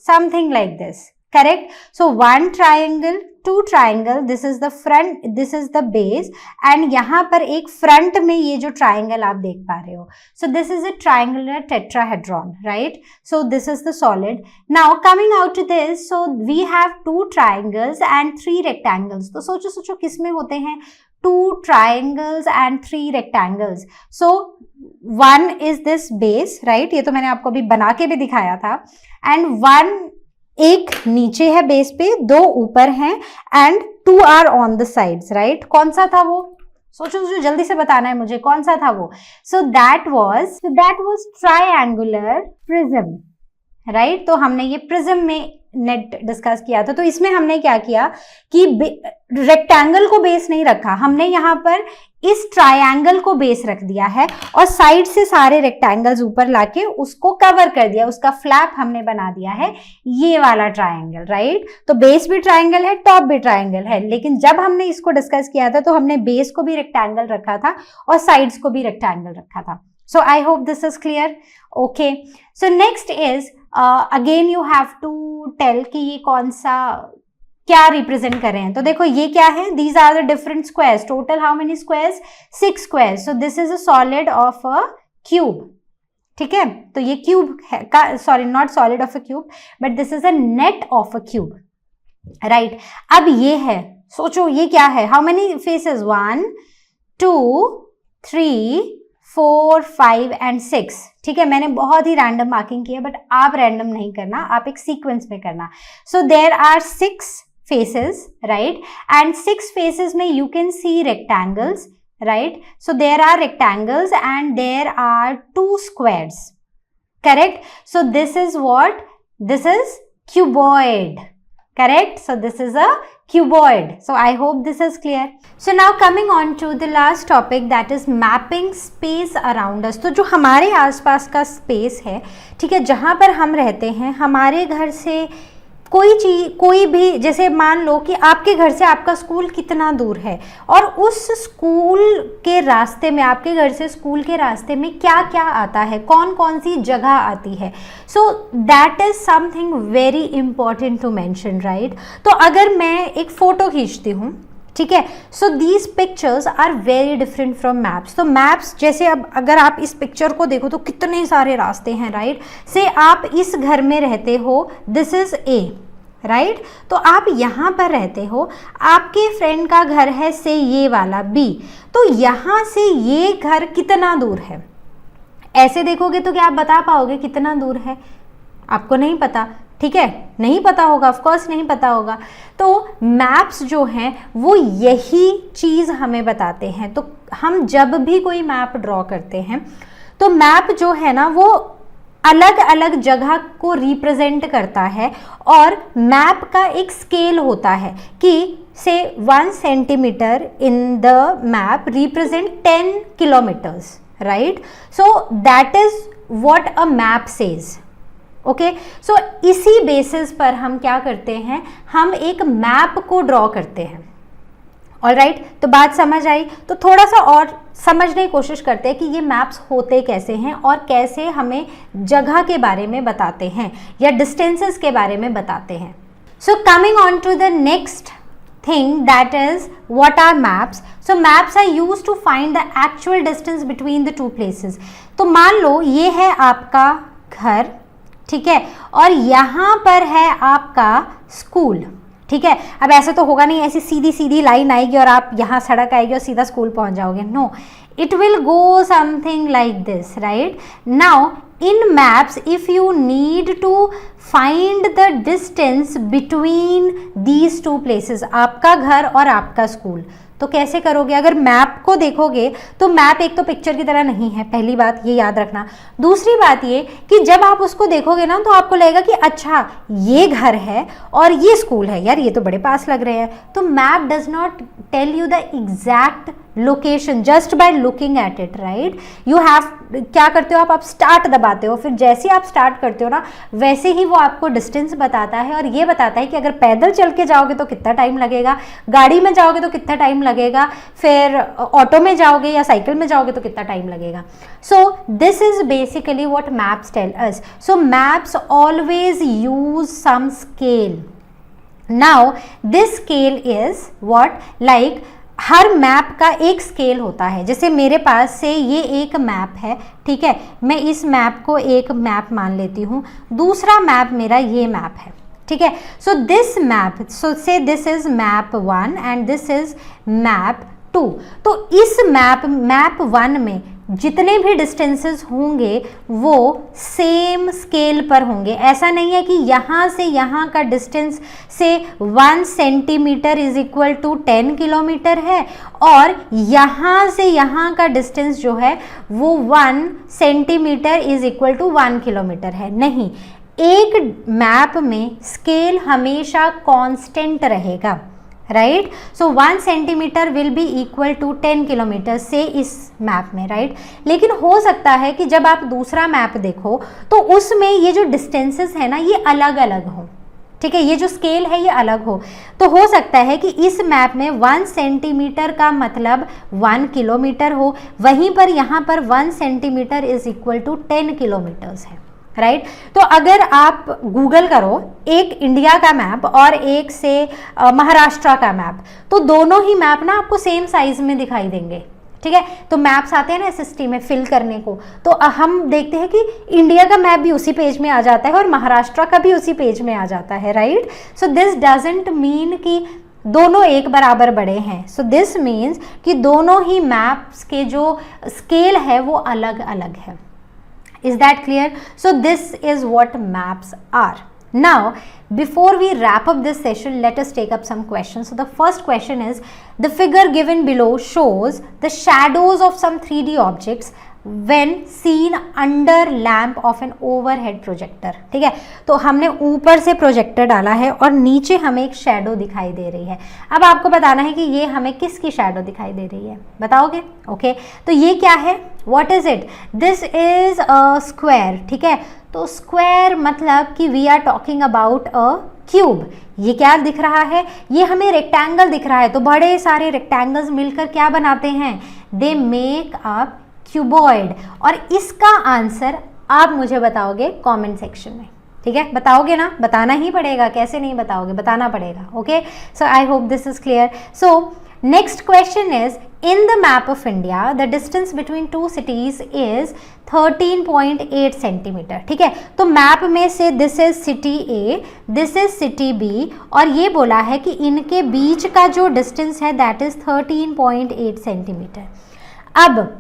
S1: something like this, correct? So 1 triangle, 2 triangle, this is the front, this is the base and यहाँ पर एक front में ये जो triangle आप देख पा रहे हो. So this is a triangular tetrahedron, right? So this is the solid. Now coming out to this, so we have 2 triangles and 3 rectangles. तो सोचो किस में होते हैं? 2 triangles and 3 rectangles. So 1 is this base, right? ये तो मैंने आपको अभी बना के भी दिखाया था. And 1 एक नीचे है बेस पे, 2 ऊपर हैं and 2 are on the sides, right? कौन सा था वो? सोचो जल्दी से बताना है मुझे, कौन सा था वो? So that was triangular prism, right? तो हमने ये प्रिज्म में नेट डिस्कस किया था. तो इसमें हमने क्या किया कि रेक्टेंगल को बेस नहीं रखा, हमने यहाँ पर इस ट्रायंगल को बेस रख दिया है और साइड से सारे रेक्टेंगल्स ऊपर लाके उसको कवर कर दिया, उसका फ्लैप हमने बना दिया है ये वाला ट्रायंगल, राइट? तो बेस भी ट्रायंगल है, टॉप भी ट्रायंगल है, लेकिन जब हमने इसको डिस्कस किया था तो हमने बेस को भी रेक्टेंगल रखा था और साइड्स को भी रेक्टेंगल रखा था. So I hope this is clear. Okay. So next is again you have to tell कि ये कौन सा क्या रिप्रेजेंट कर रहे हैं. तो देखो ये क्या है? These are the different squares. Total how many squares? 6 squares. So this is a solid of a cube. ठीक है, तो ये क्यूब है, sorry not solid of a cube but this is a net of a cube, right? अब ये है, सोचो ये क्या है? How many faces? 1 2 3 4 5 एंड 6. ठीक है, मैंने बहुत ही रैंडम मार्किंग की है बट आप रैंडम नहीं करना, आप एक सीक्वेंस में करना. So there are 6 faces, right? And 6 faces में you can see rectangles, right? So there are rectangles and there are 2 squares, correct? So this is what? This is cuboid, correct? So this is a cuboid. So I hope this is clear. So now coming on to the last topic, that is mapping space around us. तो जो हमारे आसपास का space है, ठीक है, जहाँ पर हम रहते हैं, हमारे घर से कोई चीज, कोई भी, जैसे मान लो कि आपके घर से आपका स्कूल कितना दूर है और उस स्कूल के रास्ते में, आपके घर से स्कूल के रास्ते में क्या क्या आता है, कौन कौन सी जगह आती है. So that is something very important to mention, right? तो अगर मैं एक फ़ोटो खींचती हूँ, ठीक है, so these pictures are very different from maps. तो मैप्स जैसे अब अगर आप इस पिक्चर को देखो तो कितने सारे रास्ते हैं, राइट? से आप इस घर में रहते हो, दिस इज ए, राइट? तो आप यहाँ पर रहते हो, आपके फ्रेंड का घर है से ये वाला बी, तो यहाँ से ये घर कितना दूर है? ऐसे देखोगे तो क्या आप बता पाओगे कितना दूर है? आपको नहीं पता, ठीक है, नहीं पता होगा, ऑफ कोर्स नहीं पता होगा. तो मैप्स जो हैं वो यही चीज़ हमें बताते हैं. तो हम जब भी कोई मैप ड्रॉ करते हैं तो मैप जो है ना वो अलग अलग जगह को रिप्रेजेंट करता है और मैप का एक स्केल होता है कि say 1 centimeter in the map represent 10 kilometers, right? So that is what a map says. Okay, so इसी बेसिस पर हम क्या करते हैं, हम एक मैप को ड्रॉ करते हैं. ऑलराइट, तो बात समझ आई? तो थोड़ा सा और समझने की कोशिश करते हैं कि ये मैप्स होते कैसे हैं और कैसे हमें जगह के बारे में बताते हैं या डिस्टेंसेस के बारे में बताते हैं. So coming on to the next thing that is what are maps. So maps are used to find the actual distance between the two places. तो मान लो ये है आपका घर, ठीक है, और यहाँ पर है आपका स्कूल, ठीक है. अब ऐसे तो होगा नहीं, ऐसी सीधी सीधी लाइन आएगी और आप यहाँ सड़क आएगी और सीधा स्कूल पहुँच जाओगे. No, it will go something like this, right? Now in maps, if you need to find the distance between these two places, आपका घर और आपका स्कूल, तो कैसे करोगे? अगर मैप को देखोगे तो मैप एक तो पिक्चर की तरह नहीं है, पहली बात ये याद रखना. दूसरी बात ये कि जब आप उसको देखोगे ना तो आपको लगेगा कि अच्छा ये घर है और ये स्कूल है, यार ये तो बड़े पास लग रहे हैं. तो map does not tell you the exact location just by looking at it, right? You have, क्या करते हो आप स्टार्ट दबाते हो, फिर जैसे आप स्टार्ट करते हो ना वैसे ही वो आपको डिस्टेंस बताता है और ये बताता है कि अगर पैदल चल के जाओगे तो कितना टाइम लगेगा, गाड़ी में जाओगे तो कितना टाइम लगेगा, फिर ऑटो में जाओगे या साइकिल में जाओगे तो कितना टाइम लगेगा. So this is basically what maps tell us. So maps always use some scale. Now this scale is what, like हर मैप का एक स्केल होता है. जैसे मेरे पास से ये एक मैप है, ठीक है, मैं इस मैप को एक मैप मान लेती हूँ, दूसरा मैप मेरा ये मैप है, ठीक है. सो दिस मैप, सो से this is map 1 and this is map 2. तो इस मैप 1 में जितने भी डिस्टेंसेस होंगे वो सेम स्केल पर होंगे. ऐसा नहीं है कि यहाँ से यहाँ का डिस्टेंस से 1 centimetre is equal to 10 kilometre है और यहाँ से यहाँ का डिस्टेंस जो है वो 1 centimetre is equal to 1 kilometre है. नहीं, एक मैप में स्केल हमेशा कांस्टेंट रहेगा, right? So 1 centimetre will be equal to 10 kilometre से इस मैप में, राइट? लेकिन हो सकता है कि जब आप दूसरा मैप देखो तो उसमें ये जो डिस्टेंसेस है ना ये अलग अलग हो, ठीक है, ये जो स्केल है ये अलग हो. तो हो सकता है कि इस मैप में 1 सेंटीमीटर का मतलब 1 किलोमीटर हो, वहीं पर यहाँ पर 1 centimetre is equal to 10 kilometres है, राइट? तो अगर आप गूगल करो एक इंडिया का मैप और एक से महाराष्ट्र का मैप, तो दोनों ही मैप ना आपको सेम साइज में दिखाई देंगे, ठीक है. तो मैप्स आते हैं ना एसएसटी में फिल करने को, तो हम देखते हैं कि इंडिया का मैप भी उसी पेज में आ जाता है और महाराष्ट्र का भी उसी पेज में आ जाता है, right? So this doesn't mean कि दोनों एक बराबर बड़े हैं. सो दिस मीन्स कि दोनों ही मैप्स के जो स्केल है वो अलग अलग है. Is that clear? So this is what maps are. Now, before we wrap up this session, let us take up some questions. So the first question is, the figure given below shows the shadows of some 3D objects when seen under lamp of an overhead projector. ठीक है, तो हमने ऊपर से projector डाला है और नीचे हमें एक शैडो दिखाई दे रही है. अब आपको बताना है कि ये हमें किसकी शैडो दिखाई दे रही है, बताओगे? ओके, तो ये क्या है? What is it? This is a square, ठीक है. तो स्क्वायर मतलब कि we are talking about a cube. ये क्या दिख रहा है? ये हमें रेक्टेंगल दिख रहा है. तो बड़े सारे रेक्टेंगल्स मिलकर क्या बनाते हैं? They make a cuboid. और इसका आंसर आप मुझे बताओगे कमेंट सेक्शन में, ठीक है? बताओगे ना? बताना ही पड़ेगा, कैसे नहीं बताओगे, बताना पड़ेगा. Okay, so I hope this is clear. So next question is, in the map of India the distance between two cities is 13.8 centimeter. ठीक है, तो मैप में से this is city A, this is city B और ये बोला है कि इनके बीच का जो distance है that is 13.8 centimeter. अब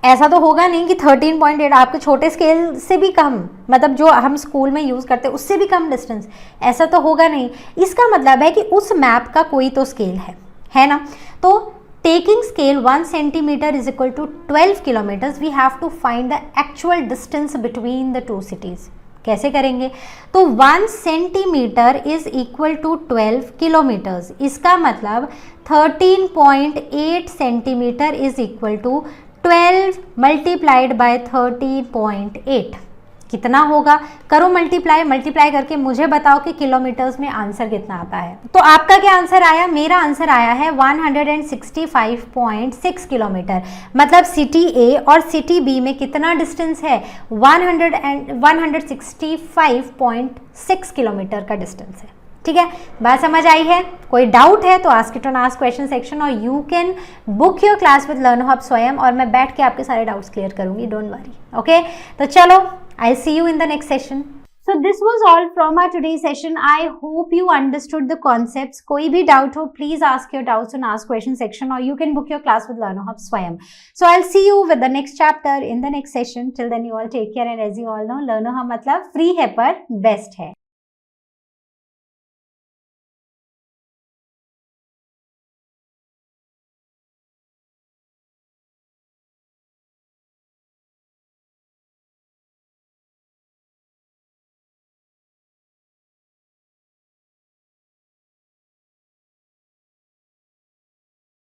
S1: ऐसा तो होगा नहीं कि 13.8 आपके छोटे स्केल से भी कम, मतलब जो हम स्कूल में यूज़ करते हैं उससे भी कम डिस्टेंस, ऐसा तो होगा नहीं. इसका मतलब है कि उस मैप का कोई तो स्केल है ना. तो taking scale 1 centimetre is equal to 12 kilometres, we have to find the actual distance between the two cities. कैसे करेंगे? तो 1 centimetre is equal to 12 kilometres. इसका मतलब 13.8 centimetre is equal to 12 multiplied by 13.8. कितना होगा? करो मल्टीप्लाई करके मुझे बताओ कि किलोमीटर्स में आंसर कितना आता है. तो आपका क्या आंसर आया? मेरा आंसर आया है 165.6 किलोमीटर. मतलब सिटी ए और सिटी बी में कितना डिस्टेंस है? 165.6 किलोमीटर का डिस्टेंस है, ठीक है, बात समझ आई है? कोई डाउट है तो ask it on ask question section, और you can book your class with Learno hub Swayam, और मैं बैठ के आपके सारे डाउट्स क्लियर करूंगी, डोंट वरी। ओके, तो चलो, I see you in the next session. So this was all from our today's session. I hope you understood the concepts. कोई भी doubt हो, please ask your doubts in ask question section, or you can book your class with Learno Hub Swayam. So I'll see you with the next chapter in the next session. Till then you all take care, and as you all know, Learno Hub मतलब free है पर best है।